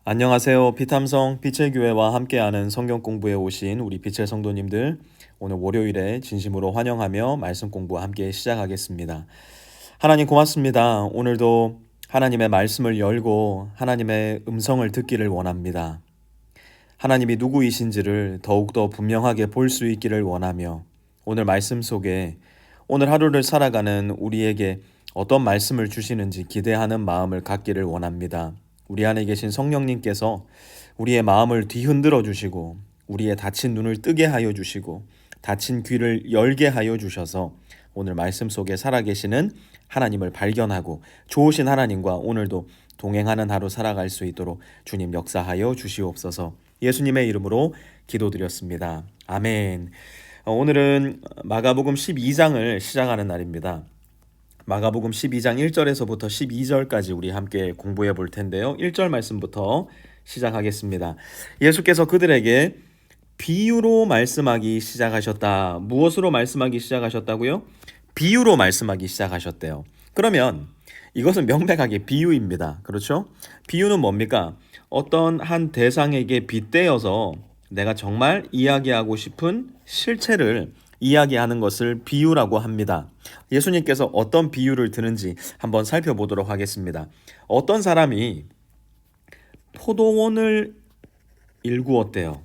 안녕하세요. 피탐성 빛의 교회와 함께하는 성경 공부에 오신 우리 빛의 성도님들, 오늘 월요일에 진심으로 환영하며 말씀 공부 함께 시작하겠습니다. 하나님 고맙습니다. 오늘도 하나님의 말씀을 열고 하나님의 음성을 듣기를 원합니다. 하나님이 누구이신지를 더욱더 분명하게 볼 수 있기를 원하며, 오늘 말씀 속에 오늘 하루를 살아가는 우리에게 어떤 말씀을 주시는지 기대하는 마음을 갖기를 원합니다. 우리 안에 계신 성령님께서 우리의 마음을 뒤흔들어 주시고, 우리의 닫힌 눈을 뜨게 하여 주시고, 닫힌 귀를 열게 하여 주셔서 오늘 말씀 속에 살아계시는 하나님을 발견하고 좋으신 하나님과 오늘도 동행하는 하루 살아갈 수 있도록 주님 역사하여 주시옵소서. 예수님의 이름으로 기도드렸습니다. 아멘. 오늘은 마가복음 12장을 시작하는 날입니다. 마가복음 12장 1절에서부터 12절까지 우리 함께 공부해 볼 텐데요. 1절 말씀부터 시작하겠습니다. 예수께서 그들에게 비유로 말씀하기 시작하셨다. 무엇으로 말씀하기 시작하셨다고요? 비유로 말씀하기 시작하셨대요. 그러면 이것은 명백하게 비유입니다. 그렇죠? 비유는 뭡니까? 어떤 한 대상에게 빗대어서 내가 정말 이야기하고 싶은 실체를 이야기하는 것을 비유라고 합니다. 예수님께서 어떤 비유를 드는지 한번 살펴보도록 하겠습니다. 어떤 사람이 포도원을 일구었대요.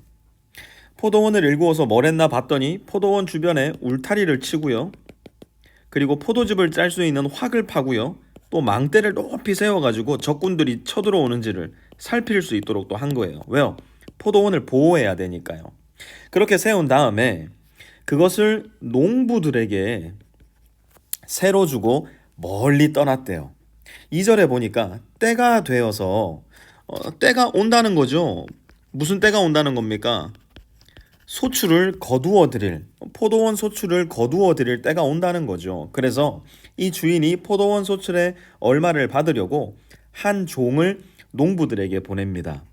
포도원을 일구어서 뭘 했나 봤더니 포도원 주변에 울타리를 치고요. 그리고 포도즙을 짤 수 있는 확을 파고요. 또 망대를 높이 세워가지고 적군들이 쳐들어오는지를 살필 수 있도록 또 한 거예요. 왜요? 포도원을 보호해야 되니까요. 그렇게 세운 다음에 그것을 농부들에게 새로 주고 멀리 떠났대요. 2절에 보니까 때가 되어서 때가 온다는 거죠. 무슨 때가 온다는 겁니까? 소출을 거두어 드릴, 포도원 소출을 거두어 드릴 때가 온다는 거죠. 그래서 이 주인이 포도원 소출의 얼마를 받으려고 한 종을 농부들에게 보냅니다.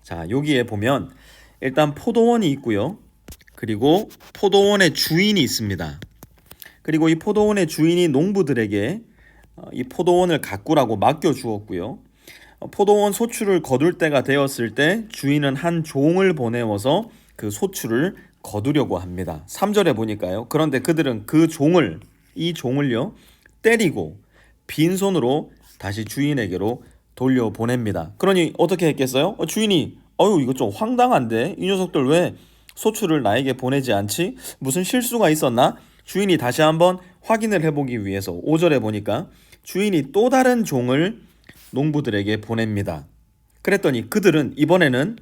자, 여기에 보면 일단 포도원이 있고요. 그리고 포도원의 주인이 있습니다. 그리고 이 포도원의 주인이 농부들에게 이 포도원을 가꾸라고 맡겨 주었고요. 포도원 소출을 거둘 때가 되었을 때 주인은 한 종을 보내어서 그 소출을 거두려고 합니다. 3절에 보니까요. 그런데 그들은 이 종을요, 때리고 빈손으로 다시 주인에게로 돌려보냅니다. 그러니 어떻게 했겠어요? 주인이 이거 좀 황당한데? 이 녀석들 왜 소출을 나에게 보내지 않지? 무슨 실수가 있었나? 주인이 다시 한번 확인을 해보기 위해서 5절에 보니까 주인이 또 다른 종을 농부들에게 보냅니다. 그랬더니 그들은 이번에는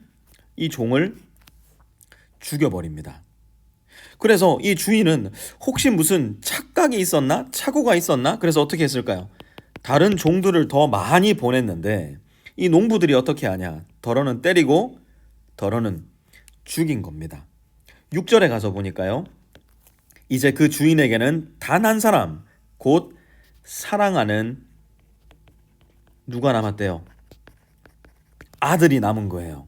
이 종을 죽여버립니다. 그래서 이 주인은 혹시 무슨 착각이 있었나? 착오가 있었나? 그래서 어떻게 했을까요? 다른 종들을 더 많이 보냈는데 이 농부들이 어떻게 하냐? 덜어는 때리고 덜어는 죽인 겁니다. 6절에 가서 보니까요. 이제 그 주인에게는 단 한 사람, 곧 사랑하는 누가 남았대요? 아들이 남은 거예요.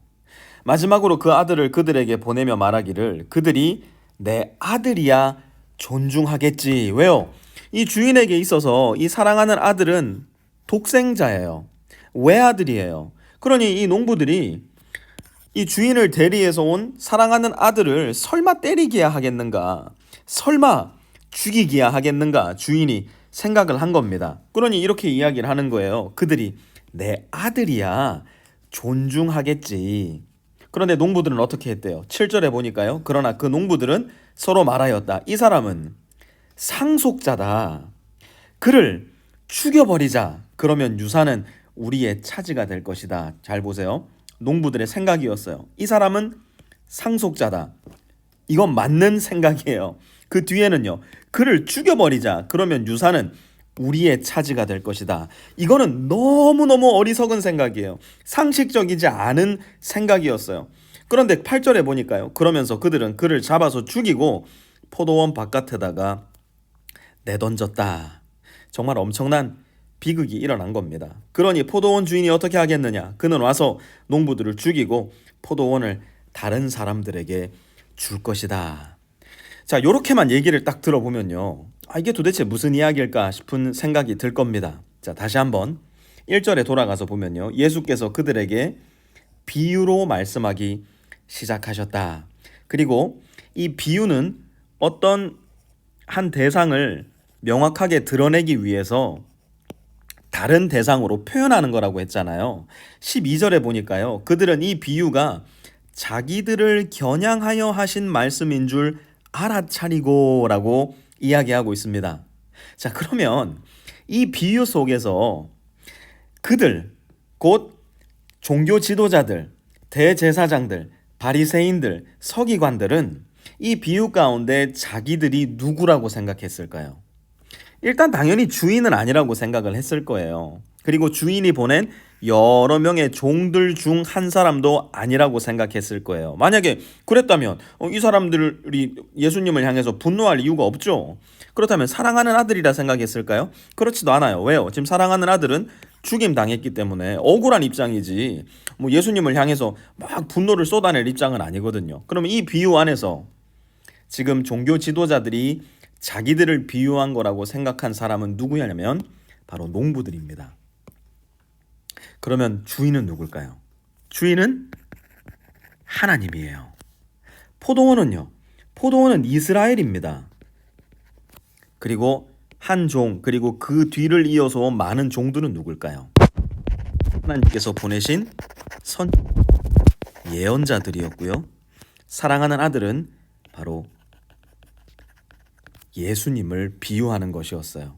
마지막으로 그 아들을 그들에게 보내며 말하기를 그들이 내 아들이야 존중하겠지. 왜요? 이 주인에게 있어서 이 사랑하는 아들은 독생자예요. 외아들이에요. 그러니 이 농부들이 이 주인을 대리해서 온 사랑하는 아들을 설마 때리기야 하겠는가? 설마 죽이기야 하겠는가? 주인이 생각을 한 겁니다. 그러니 이렇게 이야기를 하는 거예요. 그들이 내 아들이야 존중하겠지. 그런데 농부들은 어떻게 했대요? 7절에 보니까요. 그러나 그 농부들은 서로 말하였다. 이 사람은 상속자다. 그를 죽여버리자. 그러면 유산은 우리의 차지가 될 것이다. 잘 보세요. 농부들의 생각이었어요. 이 사람은 상속자다. 이건 맞는 생각이에요. 그 뒤에는요. 그를 죽여버리자. 그러면 유산은 우리의 차지가 될 것이다. 이거는 너무너무 어리석은 생각이에요. 상식적이지 않은 생각이었어요. 그런데 8절에 보니까요. 그러면서 그들은 그를 잡아서 죽이고 포도원 바깥에다가 내던졌다. 정말 엄청난 비극이 일어난 겁니다. 그러니 포도원 주인이 어떻게 하겠느냐? 그는 와서 농부들을 죽이고 포도원을 다른 사람들에게 줄 것이다. 자, 요렇게만 얘기를 딱 들어보면요. 이게 도대체 무슨 이야기일까 싶은 생각이 들 겁니다. 자, 다시 한번 1절에 돌아가서 보면요. 예수께서 그들에게 비유로 말씀하기 시작하셨다. 그리고 이 비유는 어떤 한 대상을 명확하게 드러내기 위해서 다른 대상으로 표현하는 거라고 했잖아요. 12절에 보니까요. 그들은 이 비유가 자기들을 겨냥하여 하신 말씀인 줄 알아차리고 라고 이야기하고 있습니다. 자, 그러면 이 비유 속에서 그들, 곧 종교 지도자들, 대제사장들, 바리새인들, 서기관들은 이 비유 가운데 자기들이 누구라고 생각했을까요? 일단 당연히 주인은 아니라고 생각을 했을 거예요. 그리고 주인이 보낸 여러 명의 종들 중 한 사람도 아니라고 생각했을 거예요. 만약에 그랬다면 이 사람들이 예수님을 향해서 분노할 이유가 없죠. 그렇다면 사랑하는 아들이라 생각했을까요? 그렇지도 않아요. 왜요? 지금 사랑하는 아들은 죽임 당했기 때문에 억울한 입장이지 뭐 예수님을 향해서 막 분노를 쏟아낼 입장은 아니거든요. 그러면 이 비유 안에서 지금 종교 지도자들이 자기들을 비유한 거라고 생각한 사람은 누구냐면 바로 농부들입니다. 그러면 주인은 누굴까요? 주인은 하나님이에요. 포도원은요? 포도원은 이스라엘입니다. 그리고 한 종, 그리고 그 뒤를 이어서 온 많은 종들은 누굴까요? 하나님께서 보내신 선 예언자들이었고요. 사랑하는 아들은 바로 예수님을 비유하는 것이었어요.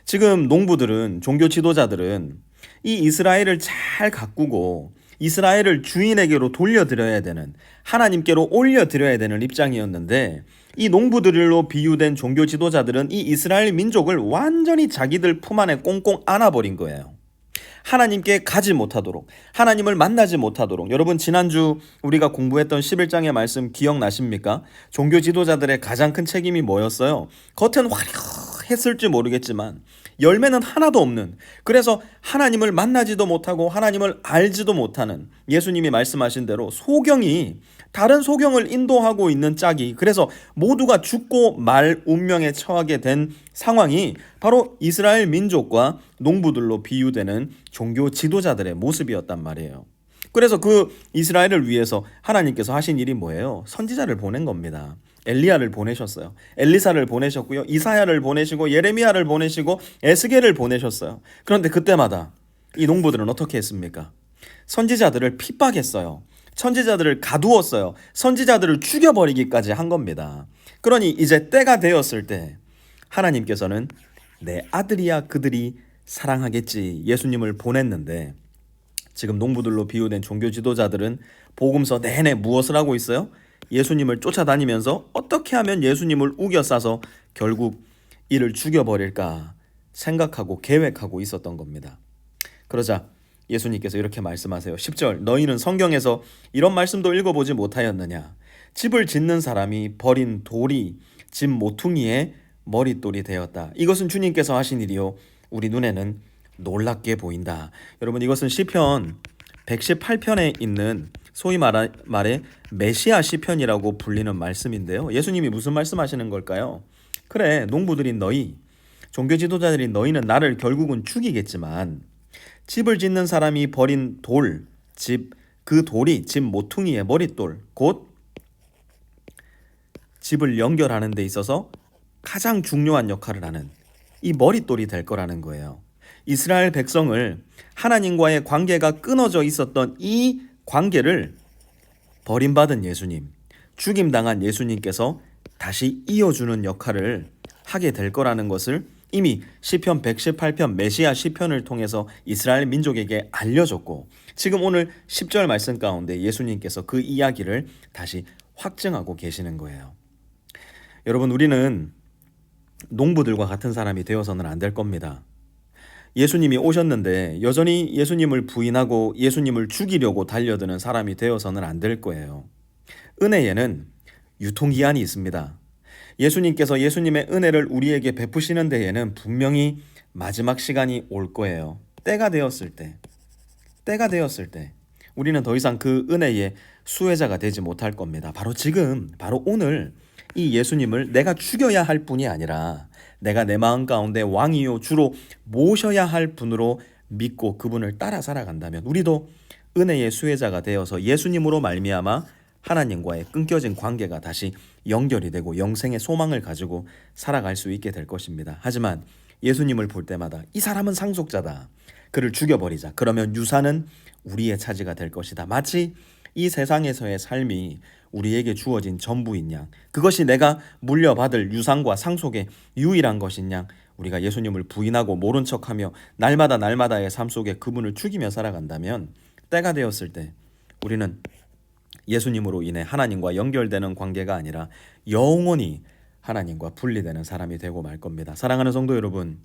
지금 농부들은, 종교 지도자들은 이 이스라엘을 잘 가꾸고 이스라엘을 주인에게로 돌려드려야 되는, 하나님께로 올려드려야 되는 입장이었는데, 이 농부들로 비유된 종교 지도자들은 이 이스라엘 민족을 완전히 자기들 품 안에 꽁꽁 안아버린 거예요. 하나님께 가지 못하도록, 하나님을 만나지 못하도록. 여러분, 지난주 우리가 공부했던 11장의 말씀 기억나십니까? 종교 지도자들의 가장 큰 책임이 뭐였어요? 겉은 화려했을지 모르겠지만 열매는 하나도 없는, 그래서 하나님을 만나지도 못하고 하나님을 알지도 못하는, 예수님이 말씀하신 대로 소경이 다른 소경을 인도하고 있는 짝이, 그래서 모두가 죽고 말 운명에 처하게 된 상황이 바로 이스라엘 민족과 농부들로 비유되는 종교 지도자들의 모습이었단 말이에요. 그래서 그 이스라엘을 위해서 하나님께서 하신 일이 뭐예요? 선지자를 보낸 겁니다. 엘리야를 보내셨어요. 엘리사를 보내셨고요. 이사야를 보내시고 예레미야를 보내시고 에스겔을 보내셨어요. 그런데 그때마다 이 농부들은 어떻게 했습니까? 선지자들을 핍박했어요. 선지자들을 가두었어요. 선지자들을 죽여버리기까지 한 겁니다. 그러니 이제 때가 되었을 때 하나님께서는 내 아들이야 그들이 사랑하겠지, 예수님을 보냈는데, 지금 농부들로 비유된 종교 지도자들은 복음서 내내 무엇을 하고 있어요? 예수님을 쫓아다니면서 어떻게 하면 예수님을 우겨싸서 결국 이를 죽여버릴까 생각하고 계획하고 있었던 겁니다. 그러자 예수님께서 이렇게 말씀하세요. 10절, 너희는 성경에서 이런 말씀도 읽어보지 못하였느냐? 집을 짓는 사람이 버린 돌이 집 모퉁이의 머릿돌이 되었다. 이것은 주님께서 하신 일이요, 우리 눈에는 놀랍게 보인다. 여러분, 이것은 시편 118편에 있는 소위 말해 메시아 시편이라고 불리는 말씀인데요. 예수님이 무슨 말씀하시는 걸까요? 그래, 농부들인 너희, 종교 지도자들인 너희는 나를 결국은 죽이겠지만 집을 짓는 사람이 버린 돌, 그 돌이 집 모퉁이의 머릿돌, 곧 집을 연결하는 데 있어서 가장 중요한 역할을 하는 이 머릿돌이 될 거라는 거예요. 이스라엘 백성을, 하나님과의 관계가 끊어져 있었던 이 관계를 버림받은 예수님, 죽임당한 예수님께서 다시 이어주는 역할을 하게 될 거라는 것을 이미 시편 118편 메시아 시편을 통해서 이스라엘 민족에게 알려줬고, 지금 오늘 10절 말씀 가운데 예수님께서 그 이야기를 다시 확증하고 계시는 거예요. 여러분, 우리는 농부들과 같은 사람이 되어서는 안 될 겁니다. 예수님이 오셨는데 여전히 예수님을 부인하고 예수님을 죽이려고 달려드는 사람이 되어서는 안 될 거예요. 은혜에는 유통기한이 있습니다. 예수님께서 예수님의 은혜를 우리에게 베푸시는 데에는 분명히 마지막 시간이 올 거예요. 때가 되었을 때 우리는 더 이상 그 은혜의 수혜자가 되지 못할 겁니다. 바로 지금, 바로 오늘 이 예수님을 내가 죽여야 할 분이 아니라 내가 내 마음 가운데 왕이요 주로 모셔야 할 분으로 믿고 그분을 따라 살아간다면 우리도 은혜의 수혜자가 되어서 예수님으로 말미암아 하나님과의 끊겨진 관계가 다시 연결이 되고 영생의 소망을 가지고 살아갈 수 있게 될 것입니다. 하지만 예수님을 볼 때마다 이 사람은 상속자다. 그를 죽여버리자. 그러면 유산은 우리의 차지가 될 것이다. 마치 이 세상에서의 삶이 우리에게 주어진 전부인 양, 그것이 내가 물려받을 유산과 상속의 유일한 것인 양, 우리가 예수님을 부인하고 모른 척하며 날마다의 삶 속에 그분을 죽이며 살아간다면 때가 되었을 때 우리는 예수님으로 인해 하나님과 연결되는 관계가 아니라 영원히 하나님과 분리되는 사람이 되고 말 겁니다. 사랑하는 성도 여러분,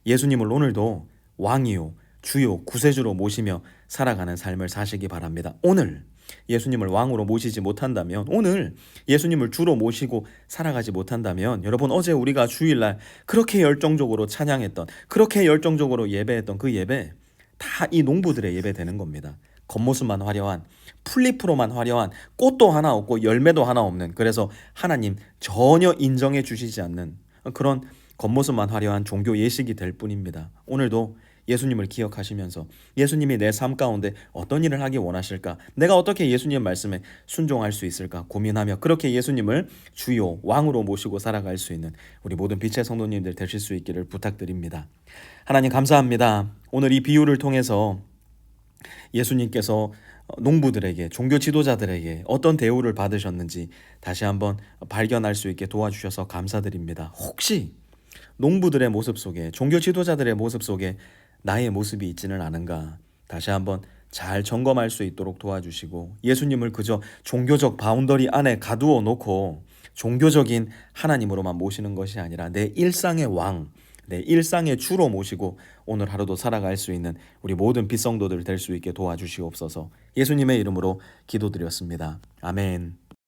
예수님을 오늘도 왕이요 주요 구세주로 모시며 살아가는 삶을 사시기 바랍니다. 오늘 예수님을 왕으로 모시지 못한다면, 오늘 예수님을 주로 모시고 살아가지 못한다면, 여러분 어제 우리가 주일날 그렇게 열정적으로 찬양했던, 그렇게 열정적으로 예배했던 그 예배 다 이 농부들의 예배 되는 겁니다. 겉모습만 화려한, 풀잎으로만 화려한, 꽃도 하나 없고 열매도 하나 없는, 그래서 하나님 전혀 인정해 주시지 않는 그런 겉모습만 화려한 종교 예식이 될 뿐입니다. 오늘도 예수님을 기억하시면서 예수님이 내 삶 가운데 어떤 일을 하기 원하실까? 내가 어떻게 예수님 말씀에 순종할 수 있을까? 고민하며 그렇게 예수님을 주요 왕으로 모시고 살아갈 수 있는 우리 모든 빛의 성도님들 되실 수 있기를 부탁드립니다. 하나님 감사합니다. 오늘 이 비유를 통해서 예수님께서 농부들에게, 종교 지도자들에게 어떤 대우를 받으셨는지 다시 한번 발견할 수 있게 도와주셔서 감사드립니다. 혹시 농부들의 모습 속에, 종교 지도자들의 모습 속에 나의 모습이 있지는 않은가 다시 한번 잘 점검할 수 있도록 도와주시고, 예수님을 그저 종교적 바운더리 안에 가두어 놓고 종교적인 하나님으로만 모시는 것이 아니라 내 일상의 왕, 내 일상의 주로 모시고 오늘 하루도 살아갈 수 있는 우리 모든 빛성도들 될 수 있게 도와주시옵소서. 예수님의 이름으로 기도드렸습니다. 아멘.